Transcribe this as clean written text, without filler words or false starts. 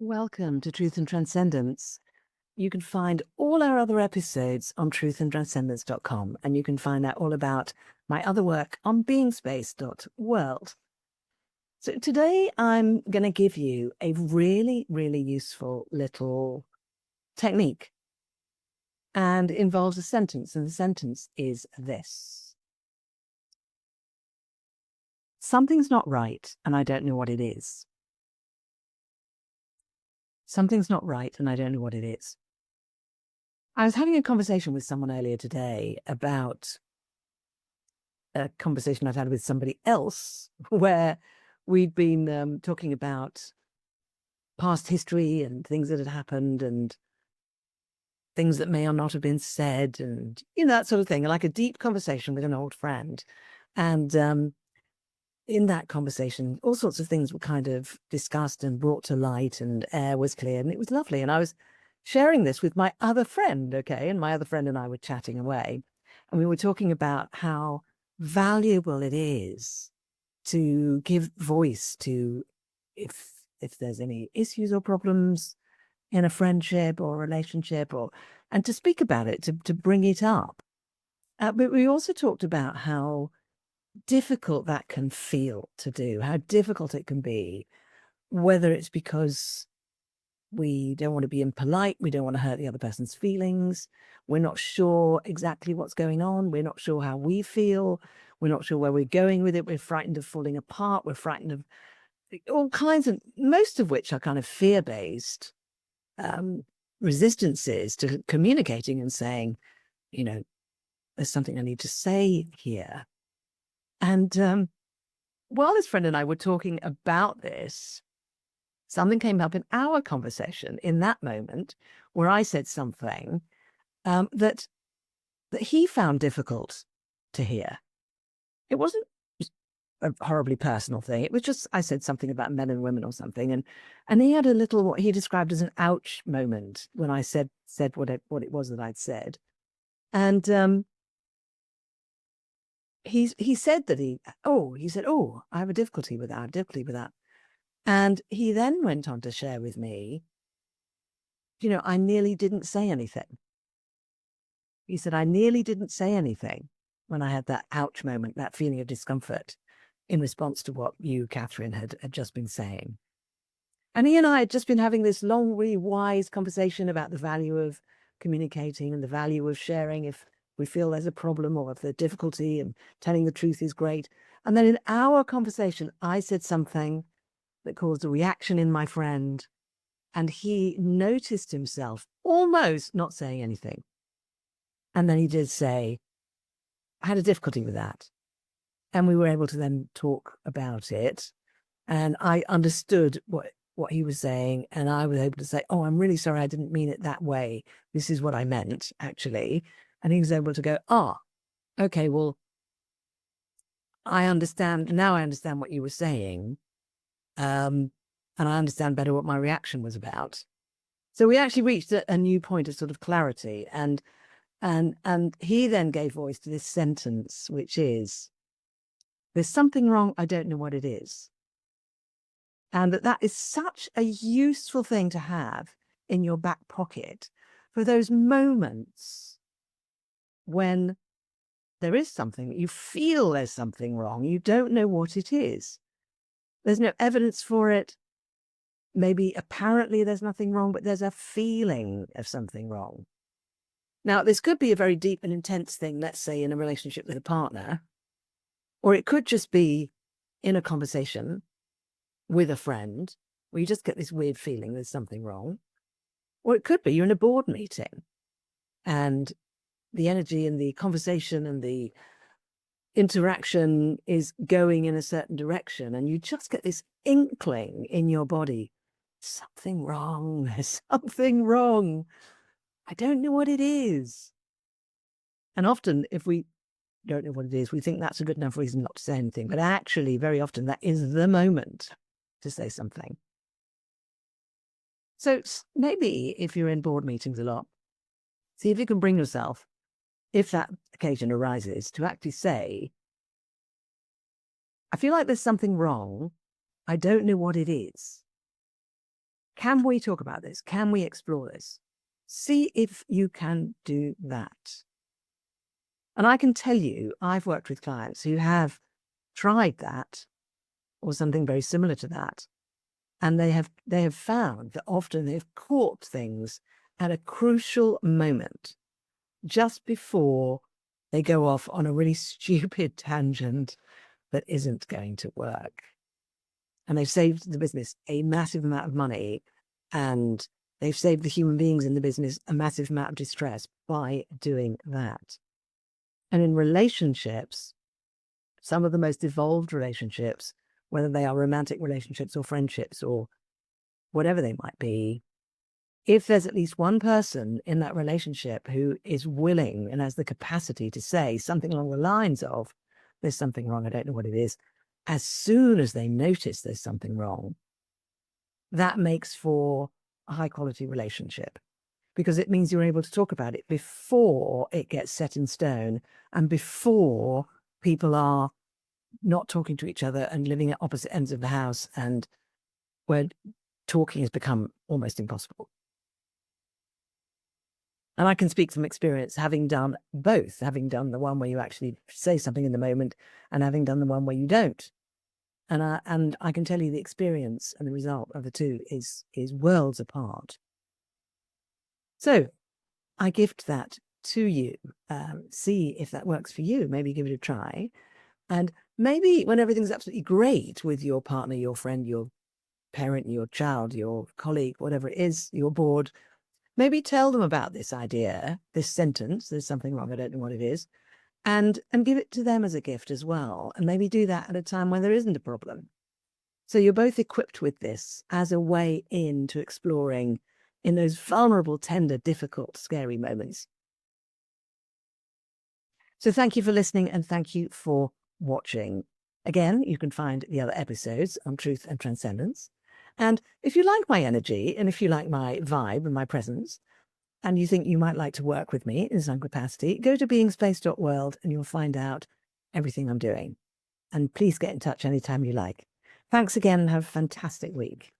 Welcome to Truth and Transcendence. You can find all our other episodes on truthandtranscendence.com, and you can find out all about my other work on beingspace.world. So today I'm going to give you a really, really useful little technique, and it involves a sentence, and the sentence is this. Something's not right, and I don't know what it is. Something's not right, and I don't know what it is. I was having a conversation with someone earlier today about a conversation I'd had with somebody else where we'd been talking about past history and things that had happened and things that may or not have been said and, that sort of thing, like a deep conversation with an old friend. And in that conversation, all sorts of things were kind of discussed and brought to light, and air was clear, and it was lovely. And I was sharing this with my other friend, okay? And my other friend and I were chatting away, and we were talking about how valuable it is to give voice to if there's any issues or problems in a friendship or relationship, and to speak about it, to bring it up. But we also talked about how difficult that can feel to do, how difficult it can be, whether it's because we don't want to be impolite, we don't want to hurt the other person's feelings, we're not sure exactly what's going on, we're not sure how we feel, we're not sure where we're going with it, we're frightened of falling apart, we're frightened of all kinds of, most of which are kind of fear-based um, resistances to communicating and saying, you know, there's something I need to say here. And while this friend and I were talking about this, something came up in our conversation in that moment where I said something that he found difficult to hear. It wasn't a horribly personal thing. It was just I said something about men and women or something, and he had a little what he described as an ouch moment when I said what it was that I'd said, and he said that he said, oh, I have a difficulty with that, I have difficulty with that. And he then went on to share with me, I nearly didn't say anything. He said, I nearly didn't say anything when I had that ouch moment, that feeling of discomfort in response to what you, Catherine, had just been saying. And he and I had just been having this long, really wise conversation about the value of communicating and the value of sharing if we feel there's a problem or if there's difficulty, and telling the truth is great. And then in our conversation, I said something that caused a reaction in my friend, and he noticed himself almost not saying anything. And then he did say, I had a difficulty with that. And we were able to then talk about it. And I understood what he was saying. And I was able to say, oh, I'm really sorry. I didn't mean it that way. This is what I meant, actually. And he was able to go, okay, well, I understand. Now I understand what you were saying. And I understand better what my reaction was about. So we actually reached a new point of sort of clarity. And he then gave voice to this sentence, which is, there's something wrong, I don't know what it is. And that is such a useful thing to have in your back pocket for those moments when there is something, you feel there's something wrong, you don't know what it is. There's no evidence for it. Maybe apparently there's nothing wrong, but there's a feeling of something wrong. Now, this could be a very deep and intense thing, let's say in a relationship with a partner, or it could just be in a conversation with a friend where you just get this weird feeling there's something wrong. Or it could be you're in a board meeting and the energy and the conversation and the interaction is going in a certain direction, and you just get this inkling in your body, something wrong, there's something wrong. I don't know what it is. And often if we don't know what it is, we think that's a good enough reason not to say anything. But actually, very often that is the moment to say something. So maybe if you're in board meetings a lot, see if you can bring yourself, if that occasion arises, to actually say, I feel like there's something wrong. I don't know what it is. Can we talk about this? Can we explore this? See if you can do that. And I can tell you, I've worked with clients who have tried that or something very similar to that. And they have found that often they've caught things at a crucial moment just before they go off on a really stupid tangent that isn't going to work. And they've saved the business a massive amount of money, and they've saved the human beings in the business a massive amount of distress by doing that. And in relationships, some of the most evolved relationships, whether they are romantic relationships or friendships or whatever they might be, if there's at least one person in that relationship who is willing and has the capacity to say something along the lines of, there's something wrong, I don't know what it is, as soon as they notice there's something wrong, that makes for a high quality relationship, because it means you're able to talk about it before it gets set in stone and before people are not talking to each other and living at opposite ends of the house, and where talking has become almost impossible. And I can speak from experience, having done both, having done the one where you actually say something in the moment and having done the one where you don't. And I can tell you the experience and the result of the two is worlds apart. So I gift that to you. See if that works for you. Maybe give it a try. And maybe when everything's absolutely great with your partner, your friend, your parent, your child, your colleague, whatever it is, your board, maybe tell them about this idea, this sentence, there's something wrong, I don't know what it is, and give it to them as a gift as well. And maybe do that at a time when there isn't a problem. So you're both equipped with this as a way into exploring in those vulnerable, tender, difficult, scary moments. So thank you for listening, and thank you for watching. Again, you can find the other episodes on truth and transcendence. And if you like my energy, and if you like my vibe and my presence, and you think you might like to work with me in some capacity, go to beingspace.world and you'll find out everything I'm doing. And please get in touch anytime you like. Thanks again, and have a fantastic week.